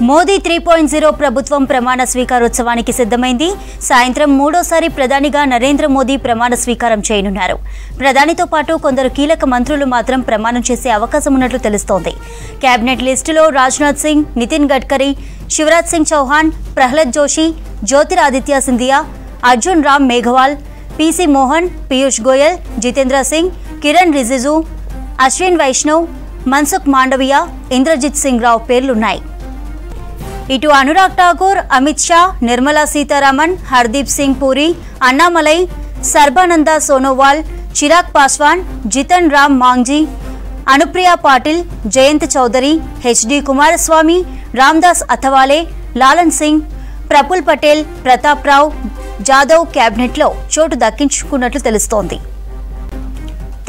మోదీ 3.0 ప్రభుత్వం ప్రమాణ స్వీకారోత్సవానికి సిద్ధమైంది. సాయంత్రం మూడోసారి ప్రధానిగా నరేంద్ర మోదీ ప్రమాణ స్వీకారం చేయనున్నారు. ప్రధానితో పాటు కొందరు కీలక మంత్రులు మాత్రం ప్రమాణం చేసే అవకాశం ఉన్నట్లు తెలుస్తోంది. కేబినెట్ లిస్టులో రాజ్నాథ్ సింగ్, నితిన్ గడ్కరీ, శివరాజ్ సింగ్ చౌహాన్, ప్రహ్లాద్ జోషి, జ్యోతిరాదిత్య సింధియా, అర్జున్ రామ్ మేఘవాల్, పీసీ మోహన్, పీయూష్ గోయల్, జితేంద్ర సింగ్, కిరణ్ రిజిజు, అశ్విన్ వైష్ణవ్, మన్సుఖ్ మాండవియా, ఇంద్రజిత్ సింగ్ రావు పేర్లున్నాయి. ఇటు అనురాగ్ ఠాకూర్, అమిత్ షా, నిర్మలా సీతారామన్, హర్దీప్ సింగ్ పూరి, అన్నామలై, సర్బానంద సోనోవాల్, చిరాగ్ పాస్వాన్, జితన్ రామ్ మాంగ్జీ, అనుప్రియా పాటిల్, జయంత్ చౌదరి, హెచ్డి కుమారస్వామి, రామ్దాస్ అథవాలే, లాలన్ సింగ్, ప్రఫుల్ పటేల్, ప్రతాప్ రావ్ జాదవ్ కేబినెట్లో చోటు దక్కించుకున్నట్లు తెలుస్తోంది.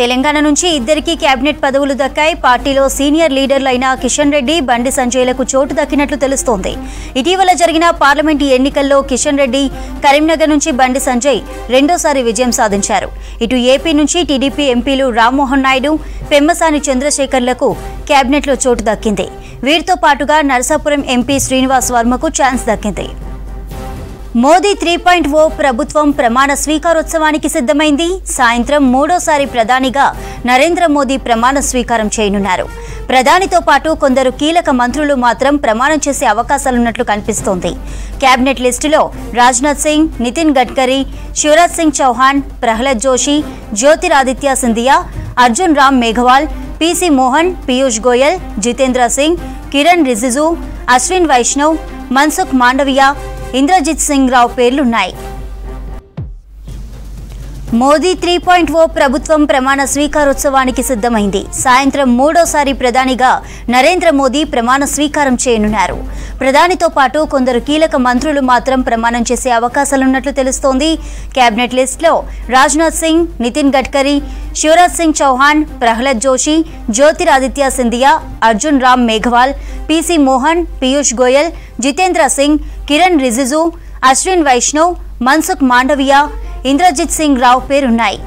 తెలంగాణ నుంచి ఇద్దరికి కేబినెట్ పదవులు దక్కాయి. పార్టీలో సీనియర్ లీడర్లైన కిషన్ రెడ్డి, బండి సంజయ్లకు చోటు దక్కినట్లు తెలుస్తోంది. ఇటీవల జరిగిన పార్లమెంటు ఎన్నికల్లో కిషన్ రెడ్డి, కరీంనగర్ నుంచి బండి సంజయ్ రెండోసారి విజయం సాధించారు. ఇటు ఏపీ నుంచి టీడీపీ ఎంపీలు రామ్మోహన్ నాయుడు, పెమ్మసాని చంద్రశేఖర్లకు కేబినెట్లో చోటు దక్కింది. వీరితో పాటుగా నరసాపురం ఎంపీ శ్రీనివాస్ వర్మకు ఛాన్స్ దక్కింది. మోదీ 3.0 ప్రభుత్వం ప్రమాణ స్వీకారోత్సవానికి సిద్ధమైంది. సాయంత్రం మూడోసారి ప్రధానిగా నరేంద్ర మోదీ ప్రమాణ స్వీకారం చేయనున్నారు. ప్రధానితో పాటు కొందరు కీలక మంత్రులు మాత్రం ప్రమాణం చేసే అవకాశాలున్నట్లు కనిపిస్తోంది. కేబినెట్ లిస్టులో రాజ్నాథ్ సింగ్, నితిన్ గడ్కరీ, శివరాజ్ సింగ్ చౌహాన్, ప్రహ్లాద్ జోషి, జ్యోతిరాదిత్య సింధియా, అర్జున్ రామ్ మేఘవాల్, పీసీ మోహన్, పీయూష్ గోయల్, జితేంద్ర సింగ్, కిరణ్ రిజిజు, అశ్విన్ వైష్ణవ్, మన్సుఖ్ మాండవియా, ఇంద్రజిత్ సింగ్ రావు పేర్లున్నాయి. మోదీ 3.0 ప్రభుత్వం ప్రమాణ స్వీకారోత్సవానికి సిద్ధమైంది. సాయంత్రం మూడోసారి ప్రధానిగా నరేంద్ర మోదీ ప్రమాణ స్వీకారం చేయనున్నారు. ప్రధానితో పాటు కొందరు కీలక మంత్రులు మాత్రం ప్రమాణం చేసే అవకాశాలున్నట్లు తెలుస్తోంది. కేబినెట్ లిస్టులో రాజ్నాథ్ సింగ్, నితిన్ గడ్కరీ, శివరాజ్ సింగ్ చౌహాన్, ప్రహ్లాద్ జోషి, జ్యోతిరాదిత్య సింధియా, అర్జున్ రామ్ మేఘవాల్, పీసీ మోహన్, పీయూష్ గోయల్, జితేంద్ర సింగ్, కిరణ్ రిజిజు, అశ్విన్ వైష్ణవ్, మన్సుఖ్ మాండవియా, ఇంద్రజిత్ సింగ్ రావు పేరున్నాయి.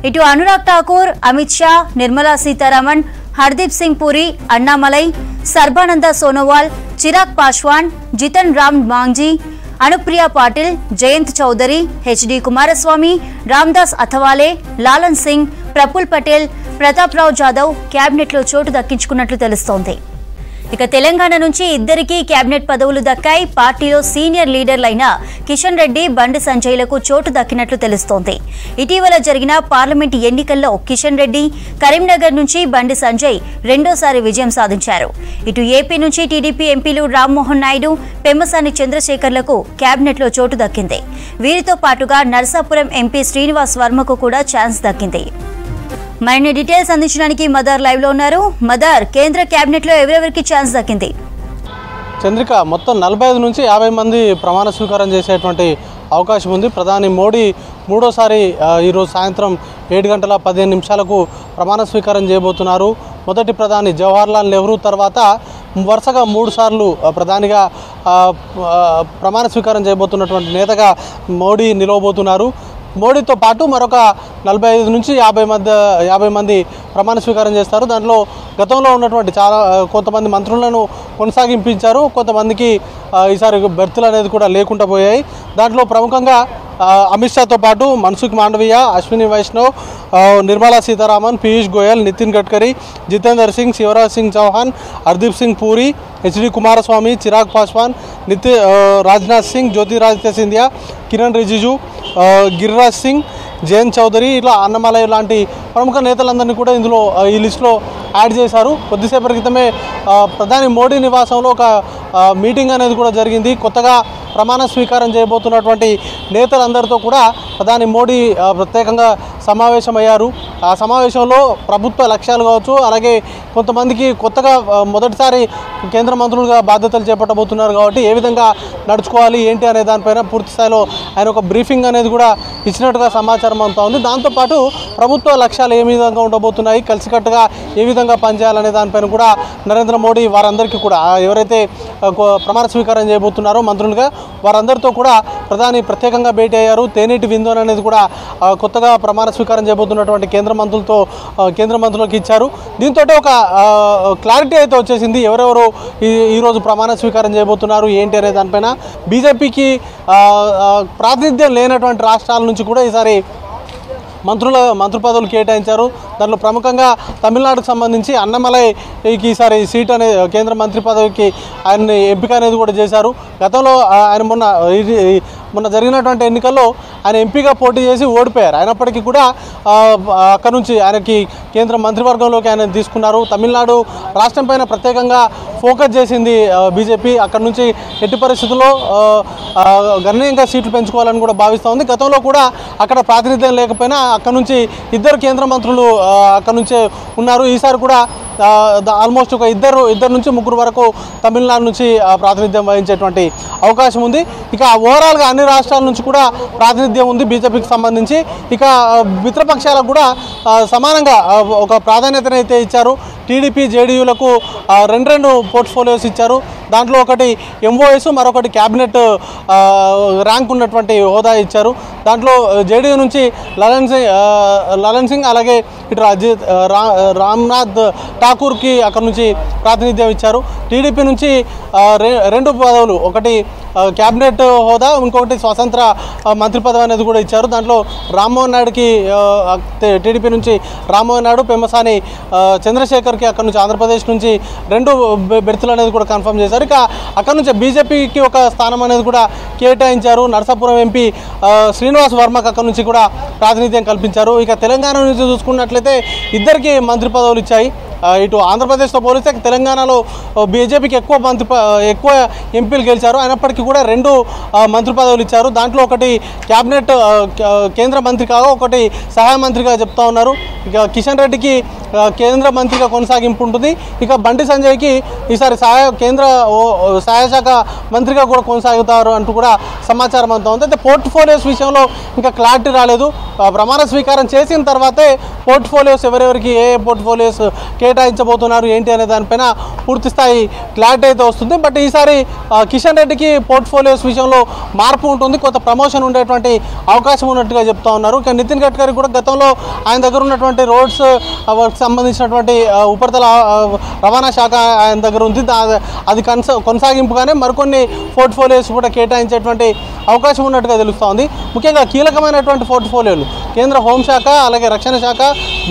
ఇటు అనురాగ్ ఠాకూర్, అమిత్ షా, నిర్మలా సీతారామన్, హర్దీప్ సింగ్ పూరి, అన్నామలై, సర్బానంద సోనోవాల్, చిరాగ్ పాస్వాన్, జితన్ రామ్ మాంగ్జీ, అనుప్రియా పాటిల్, జయంత్ చౌదరి, హెచ్డి కుమారస్వామి, రామ్దాస్ అథవాలే, లాలన్ సింగ్, ప్రఫుల్ పటేల్, ప్రతాప్ రావ్ జాదవ్ కేబినెట్లో చోటు దక్కించుకున్నట్లు తెలుస్తోంది. ఇక తెలంగాణ నుంచి ఇద్దరికి కేబినెట్ పదవులు దక్కాయి. పార్టీలో సీనియర్ లీడర్లైన కిషన్ రెడ్డి, బండి సంజయ్లకు చోటు దక్కినట్లు తెలుస్తోంది. ఇటీవల జరిగిన పార్లమెంటు ఎన్నికల్లో కిషన్ రెడ్డి, కరీంనగర్ నుంచి బండి సంజయ్ రెండోసారి విజయం సాధించారు. ఇటు ఏపీ నుంచి టీడీపీ ఎంపీలు రామ్మోహన్ నాయుడు, పెమ్మసాని చంద్రశేఖర్లకు కేబినెట్లో చోటు దక్కింది. వీరితో పాటుగా నరసాపురం ఎంపీ శ్రీనివాస్ వర్మకు కూడా ఛాన్స్ దక్కింది. మరిన్ని డీటెయిల్స్ అందించడానికి మదర్ లైవ్ లో ఉన్నారు. మదర్, కేంద్ర కేబినెట్ లో ఎవరెవరికి ఛాన్స్ దక్కింది? చంద్రిక, మొత్తం 45 నుంచి 50 మంది ప్రమాణ స్వీకారం చేసేటువంటి అవకాశం ఉంది. ప్రధాని మోడీ మూడోసారి ఈరోజు సాయంత్రం 7:15 ప్రమాణ స్వీకారం చేయబోతున్నారు. మొదటి ప్రధాని జవహర్లాల్ నెహ్రూ తర్వాత వరుసగా 3 సార్లు ప్రధానిగా ప్రమాణ స్వీకారం చేయబోతున్నటువంటి నేతగా మోడీ నిలవబోతున్నారు. మోడీతో పాటు మరొక 45 నుంచి 50 మంది ప్రమాణ స్వీకారం చేస్తారు. దాంట్లో గతంలో ఉన్నటువంటి కొంతమంది మంత్రులను కొనసాగించారు. కొంతమందికి ఈసారి బెర్తులు అనేది కూడా లేకుండా పోయాయి. దాంట్లో ప్రముఖంగా అమిత్ షాతో పాటు మన్సుఖ్ మాండవియా, అశ్విని వైష్ణవ్, నిర్మలా సీతారామన్, పీయూష్ గోయల్, నితిన్ గడ్కరీ, జితేందర్ సింగ్, శివరాజ్ సింగ్ చౌహాన్, హర్దీప్ సింగ్ పూరి, హెచ్డి కుమారస్వామి, చిరాగ్ పాస్వాన్, రాజ్నాథ్ సింగ్, జ్యోతిరాదిత్య సింధియా, కిరణ్ రిజిజు, గిరిరాజ్ సింగ్, జయంత్ చౌదరి, ఇట్లా అన్నమలై లాంటి ప్రముఖ నేతలందరినీ కూడా ఇందులో ఈ లిస్టులో యాడ్ చేశారు. కొద్దిసేపటి క్రితమే ప్రధాని మోడీ నివాసంలో ఒక మీటింగ్ అనేది కూడా జరిగింది. కొత్తగా ప్రమాణ స్వీకారం చేయబోతున్నటువంటి నేతలందరితో కూడా ప్రధాని మోడీ ప్రత్యేకంగా సమావేశమయ్యారు. ఆ సమావేశంలో ప్రభుత్వ లక్ష్యాలు కావచ్చు, అలాగే కొంతమందికి కొత్తగా మొదటిసారి కేంద్ర మంత్రులుగా బాధ్యతలు చేపట్టబోతున్నారు కాబట్టి ఏ విధంగా నడుచుకోవాలి ఏంటి అనే దానిపైన పూర్తి స్థాయిలో ఆయన ఒక బ్రీఫింగ్ అనేది కూడా ఇచ్చినట్టుగా సమాచారం అంతా ఉంది. దాంతోపాటు ప్రభుత్వ లక్ష్యాలు ఏ విధంగా ఉండబోతున్నాయి, కలిసికట్టుగా ఏ విధంగా పనిచేయాలనే దానిపైన కూడా నరేంద్ర మోడీ వారందరికీ కూడా ఎవరైతే ప్రమాణ స్వీకారం చేయబోతున్నారో మంత్రులుగా వారందరితో కూడా ప్రధాని ప్రత్యేకంగా భేటీ అయ్యారు. తేనీటి విందు అనేది కూడా కొత్తగా ప్రమాణ స్వీకారం చేయబోతున్నటువంటి కేంద్ర మంత్రులకు ఇచ్చారు. దీంతో ఒక క్లారిటీ అయితే వచ్చేసింది ఎవరెవరు ఈరోజు ప్రమాణ స్వీకారం చేయబోతున్నారు ఏంటి అనే దానిపైన బీజేపీకి ప్రాతినిధ్యం లేనటువంటి రాష్ట్రాల నుంచి కూడా ఈసారి మంత్రి పదవులు కేటాయించారు. దాంట్లో ప్రముఖంగా తమిళనాడుకు సంబంధించి అన్నమలైకి ఈసారి సీట్ అనే కేంద్ర మంత్రి పదవికి ఆయన్ని ఎంపిక అనేది కూడా చేశారు. గతంలో ఆయన మొన్న జరిగినటువంటి ఎన్నికల్లో ఆయన ఎంపీగా పోటీ చేసి ఓడిపోయారు. అయినప్పటికీ కూడా అక్కడ నుంచి ఆయనకి కేంద్ర మంత్రివర్గంలోకి ఆయన తీసుకున్నారు. తమిళనాడు రాష్ట్రం పైన ప్రత్యేకంగా ఫోకస్ చేసింది బీజేపీ. అక్కడ నుంచి ఎట్టి పరిస్థితుల్లో గణనీయంగా సీట్లు పెంచుకోవాలని కూడా భావిస్తూ ఉంది. గతంలో కూడా అక్కడ ప్రాతినిధ్యం లేకపోయినా అక్కడ నుంచి 2 కేంద్ర మంత్రులు అక్కడ నుంచే ఉన్నారు. ఈసారి కూడా ఆల్మోస్ట్ ఒక ఇద్దరు నుంచి 3 వరకు తమిళనాడు నుంచి ప్రాతినిధ్యం వహించేటువంటి అవకాశం ఉంది. ఇక ఓవరాల్గా అన్ని రాష్ట్రాల నుంచి కూడా ప్రాతినిధ్యం ఉంది బీజేపీకి సంబంధించి. ఇక మిత్రపక్షాలకు కూడా సమానంగా ఒక ప్రాధాన్యతనైతే ఇచ్చారు. టీడీపీ జేడీయూలకు 2 పోర్ట్ఫోలియోస్ ఇచ్చారు. దాంట్లో ఒకటి ఎంఓఎస్, మరొకటి క్యాబినెట్ ర్యాంక్ ఉన్నటువంటి హోదా ఇచ్చారు. దాంట్లో జేడీయూ నుంచి లలన్ సింగ్ అలాగే ఇటు రామ్నాథ్ ఠాకూర్కి అక్కడ నుంచి ప్రాతినిధ్యం ఇచ్చారు. టీడీపీ నుంచి 2 పదవులు, ఒకటి క్యాబినెట్ హోదా, ఇంకొకటి స్వతంత్ర మంత్రి పదవి అనేది కూడా ఇచ్చారు. దాంట్లో రామ్మోహన్ నాయుడుకి టీడీపీ నుంచి రామ్మోహన్ నాయుడు, పెమ్మసాని చంద్రశేఖర్కి అక్కడ నుంచి ఆంధ్రప్రదేశ్ నుంచి 2 బెర్తులు అనేది కూడా కన్ఫర్మ్ చేశారు. ఇక అక్కడ నుంచి బీజేపీకి ఒక స్థానం అనేది కూడా కేటాయించారు. నరసాపురం ఎంపీ శ్రీనివాస్ వర్మకు అక్కడ నుంచి కూడా ప్రాతినిధ్యం కల్పించారు. ఇక తెలంగాణ నుంచి చూసుకున్నట్లయితే 2కి మంత్రి పదవులు ఇచ్చాయి. ఇటు ఆంధ్రప్రదేశ్తో పోలిస్తే తెలంగాణలో బీజేపీకి ఎక్కువ ఎంపీలు గెలిచారు. అయినప్పటికీ కూడా 2 మంత్రి పదవులు ఇచ్చారు. దాంట్లో ఒకటి క్యాబినెట్ కేంద్ర మంత్రి కాగా ఒకటి సహాయ మంత్రిగా చెప్తా ఉన్నారు. ఇక కిషన్ రెడ్డికి కేంద్ర మంత్రిగా కొనసాగింపు ఉంటుంది. ఇక బండి సంజయ్కి ఈసారి కేంద్ర సహాయ శాఖ మంత్రిగా కూడా కొనసాగుతారు అంటూ కూడా సమాచారం అంతా ఉంది. అయితే పోర్ట్ఫోలియోస్ విషయంలో ఇంకా క్లారిటీ రాలేదు. ప్రమాణ స్వీకారం చేసిన తర్వాతే పోర్ట్ఫోలియోస్ ఎవరెవరికి ఏ పోర్ట్ఫోలియోస్ కేటాయించబోతున్నారు ఏంటి అనే దానిపైన పూర్తి స్థాయి క్లారిటీ అయితే వస్తుంది. బట్ ఈసారి కిషన్ రెడ్డికి పోర్ట్ఫోలియోస్ విషయంలో మార్పు ఉంటుంది, కొంత ప్రమోషన్ ఉండేటువంటి అవకాశం ఉన్నట్టుగా చెప్తా ఉన్నారు. ఇక నితిన్ గడ్కరీ కూడా గతంలో ఆయన దగ్గర ఉన్నటువంటి రోడ్స్ సంబంధించినటువంటి ఉపరితల రవాణా శాఖ ఆయన దగ్గర ఉంది. అది కొనసాగింపుగానే మరికొన్ని పోర్ట్ఫోలియోస్ కూడా కేటాయించేటువంటి అవకాశం ఉన్నట్టుగా తెలుస్తూ ఉంది. ముఖ్యంగా కీలకమైనటువంటి పోర్ట్ఫోలియోలు కేంద్ర హోంశాఖ, అలాగే రక్షణ శాఖ,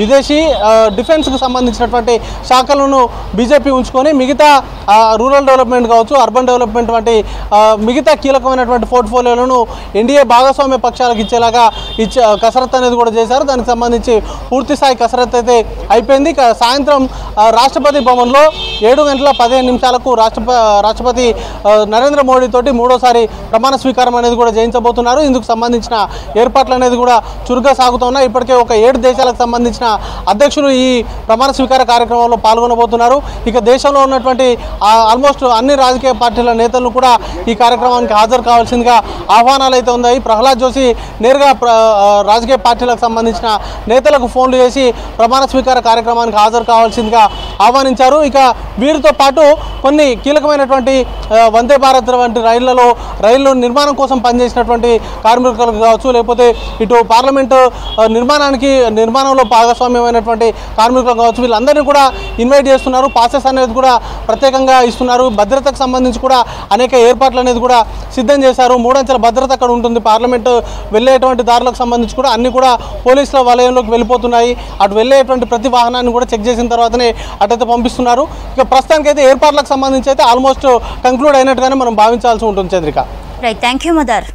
విదేశీ, డిఫెన్స్కి సంబంధించినటువంటి శాఖలను బీజేపీ ఉంచుకొని మిగతా రూరల్ డెవలప్మెంట్ కావచ్చు, అర్బన్ డెవలప్మెంట్ వంటి మిగతా కీలకమైనటువంటి పోర్ట్ఫోలియోలను ఎన్డీఏ భాగస్వామ్య పక్షాలకు ఇచ్చేలాగా కసరత్తు అనేది కూడా చేశారు. దానికి సంబంధించి పూర్తి స్థాయి కసరత్తు అయితే అయిపోయింది. సాయంత్రం రాష్ట్రపతి భవన్లో 7:15 రాష్ట్రపతి నరేంద్ర మోడీ తోటి 3వసారి ప్రమాణ స్వీకారం అనేది కూడా చేయించబోతున్నారు. ఇందుకు సంబంధించిన ఏర్పాట్లు అనేది కూడా చురుగ్గా సాగుతున్నాయి. ఇప్పటికే ఒక 7 దేశాలకు సంబంధించిన అధ్యక్షులు ఈ ప్రమాణ స్వీకార కార్యక్రమంలో పాల్గొనబోతున్నారు. ఇక దేశంలో ఉన్నటువంటి ఆల్మోస్ట్ అన్ని రాజకీయ పార్టీల నేతలను కూడా ఈ కార్యక్రమానికి హాజరు కావాల్సిందిగా ఆహ్వానాలు అయితే ఉన్నాయి. ప్రహ్లాద్ జోషి నేరుగా రాజకీయ పార్టీలకు సంబంధించిన నేతలకు ఫోన్లు చేసి ప్రమాణ స్వీకార కార్యక్రమానికి హాజరు కావాల్సిందిగా ఆహ్వానించారు. ఇక వీరితో పాటు కొన్ని కీలకమైనటువంటి వందే భారత్ వంటి రైళ్ల నిర్మాణం కోసం పనిచేసినటువంటి కార్మికులకు కావచ్చు, లేకపోతే ఇటు పార్లమెంటు నిర్మాణంలో భాగస్వామ్యమైనటువంటి కార్మికులకు కావచ్చు, వీళ్ళందరినీ కూడా ఇన్వైట్ చేస్తున్నారు. పాసెస్ అనేది కూడా ప్రత్యేకంగా ఇస్తున్నారు. భద్రతకు సంబంధించి కూడా అనేక ఏర్పాట్లు అనేది కూడా సిద్ధం చేశారు. 3 అంచెల భద్రత అక్కడ ఉంటుంది. పార్లమెంటు వెళ్ళేటువంటి దారులకు సంబంధించి కూడా అన్ని కూడా పోలీసుల వలయంలోకి వెళ్ళిపోతున్నాయి. అటు వెళ్ళేటువంటి ప్రతి వాహనాన్ని కూడా చెక్ చేసిన తర్వాతనే అటైతే పంపిస్తున్నారు. ఇక ప్రస్తుతానికైతే ఏర్పాట్లకు సంబంధించి అయితే ఆల్మోస్ట్ కంక్లూడ్ అయినట్టుగానే మనం భావించాల్సి ఉంటుంది. Chandrika, right, thank you Madar.